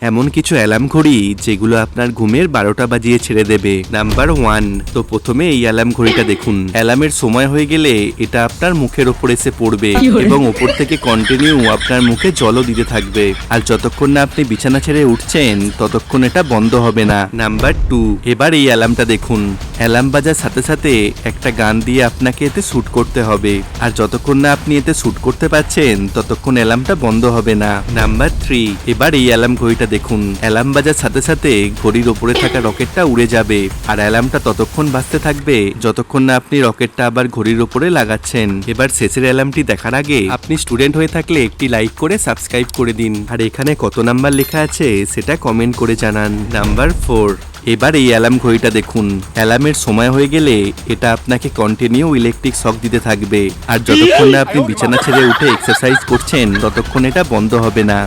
এমন কিছু অ্যালার্ম ঘড়ি যেগুলো আপনার ঘুমের 12টা বাজিয়ে ছেড়ে দেবে। নাম্বার 1, তো প্রথমে এই অ্যালার্ম ঘড়িটা দেখুন। অ্যালার্মের সময় হয়ে গেলে এটা আপনার মুখের ওপর এসে পড়বে এবং ওপর থেকে কন্টিনিউ আপনার মুখে জলও দিতে থাকবে। আর যতক্ষণ না আপনি বিছানা ছেড়ে উঠছেন ততক্ষণ এটা বন্ধ হবে না। নাম্বার 2, এবার এই অ্যালার্মটা দেখুন। অ্যালার্ম বাজার সাথে সাথে একটা গান দিয়ে আপনাকে এতে শ্যুট করতে হবে, আর যতক্ষণ না আপনি এতে শ্যুট করতে পারছেন ততক্ষণ অ্যালার্মটা বন্ধ হবে না। নাম্বার 3, এবার এই অ্যালার্ম ঘড়িটা দেখুন। অ্যালার্ম বাজার সাথে সাথে ঘড়ির ওপরে থাকা রকেটটা উড়ে যাবে, আর অ্যালার্মটা ততক্ষণ বাজতে থাকবে যতক্ষণ না আপনি রকেটটা আবার ঘড়ির ওপরে লাগাচ্ছেন। এবার শেষের অ্যালার্মটি দেখার আগে আপনি স্টুডেন্ট হয়ে থাকলে একটি লাইক করে সাবস্ক্রাইব করে দিন, আর এখানে কত নাম্বার লেখা আছে সেটা কমেন্ট করে জানান। নাম্বার 4, এবার এই অ্যালার্ম ঘড়িটা দেখুন। অ্যালার্মের সময় হয়ে গেলে এটা আপনাকে কন্টিনিউ ইলেকট্রিক শক দিতে থাকবে, আর যতক্ষণ না আপনি বিছানা ছেড়ে উঠে এক্সারসাইজ করছেন ততক্ষণ এটা বন্ধ হবে না।